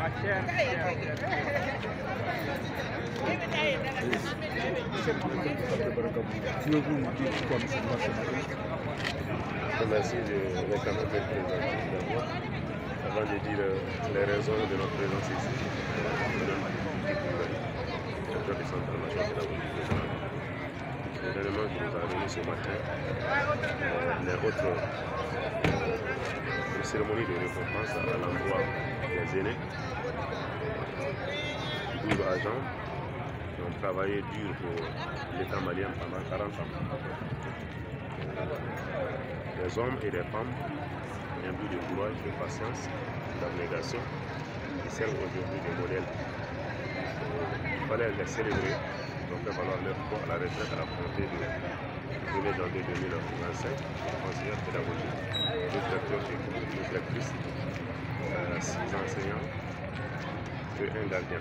Merci de réclamer votre présence d'abord, avant de dire les raisons de notre présence ici. Les éléments qui nous ont donnés ce matin, les autres cérémonies de récompense à l'endroit des aînés, 12 agents qui ont travaillé dur pour l'État malien pendant 40 ans. Des hommes et des femmes, imbus de courage, de patience, d'abnégation, qui servent aujourd'hui de modèle. Il fallait les célébrer, donc faire valoir leur poids à la retraite à la frontière du 1er janvier 2025, conseillère pédagogique, 2 directeurs et 2 directrices, 6 enseignants et 1 gardien.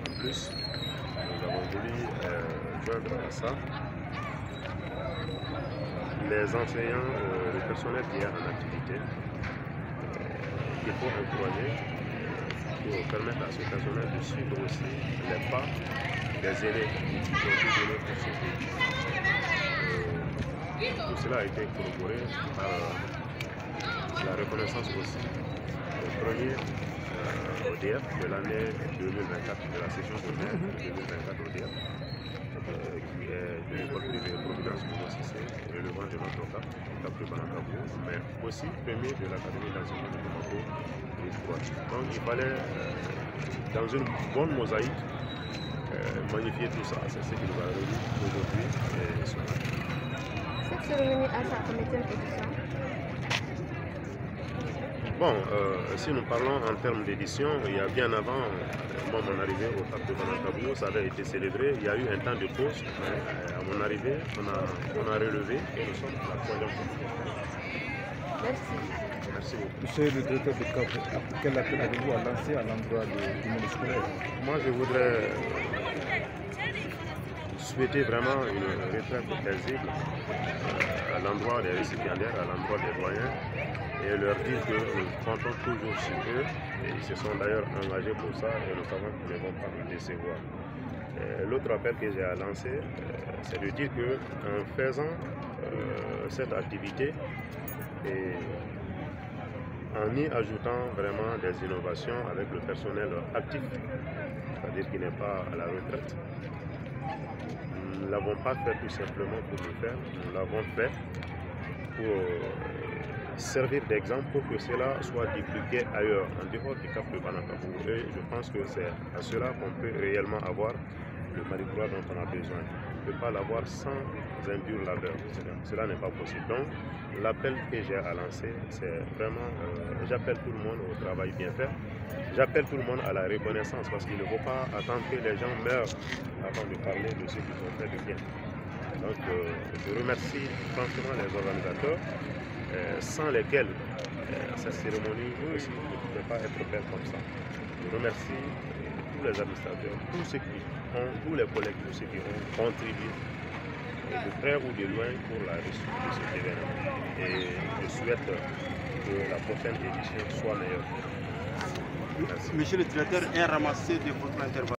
En plus, nous avons voulu joindre à ça les enseignants, le personnel qui est en activité, qu'il faut encourager pour permettre à ce personnel de suivre aussi les pas des aînés qui ont tout donné pour ce pays. Tout cela a été corroboré par la reconnaissance aussi du premier ODF de l'année 2024, de la session de mai 2024 ODF. Qui est de l'école privée Providence Moussassé, relevant de notre cas, Capri Banakabou, mais aussi premier de l'académie d'enseignement de Bamako. Donc il fallait, dans une bonne mosaïque, magnifier tout ça. C'est ce qui nous a réunis aujourd'hui et ce matin. Cette cérémonie a sa combien d'édition? Bon, si nous parlons en termes d'édition, il y a bien avant mon arrivée au Cap de Banakabou, ça avait été célébré. Il y a eu un temps de pause, mais à mon arrivée, on a relevé et nous sommes à la 3e fois. Merci. Merci beaucoup. Monsieur le directeur de Cap, quel appel avez-vous à lancer à l'endroit du monde scolaire? Moi, je voudrais souhaiter vraiment une retraite paisible à l'endroit des récipiendaires, à l'endroit des doyens, et leur dire que nous comptons toujours sur eux, et ils se sont d'ailleurs engagés pour ça, et nous savons qu'ils ne vont pas nous décevoir. L'autre appel que j'ai à lancer, c'est de dire qu'en faisant cette activité, et en y ajoutant vraiment des innovations avec le personnel actif, c'est-à-dire qui n'est pas à la retraite, nous ne l'avons pas fait tout simplement pour le faire, nous l'avons fait pour servir d'exemple pour que cela soit dupliqué ailleurs, en dehors du Cap de Banakabou. Et je pense que c'est à cela qu'on peut réellement avoir le Mali-Croix dont on a besoin. On ne peut pas l'avoir sans induire labeur. Cela n'est pas possible. Donc, l'appel que j'ai à lancer, c'est vraiment, j'appelle tout le monde au travail bien fait. J'appelle tout le monde à la reconnaissance parce qu'il ne faut pas attendre que les gens meurent avant de parler de ce qu'ils ont fait de bien. Donc, je remercie franchement les organisateurs, sans lesquels cette cérémonie aussi ne pouvait pas être faite comme ça. Je remercie tous les administrateurs, tous les collègues, tous ceux qui ont contribué de près ou de loin pour la réussite de cet événement. Et je souhaite que la prochaine édition soit meilleure. Merci. Monsieur le directeur, un ramassé de votre intervention.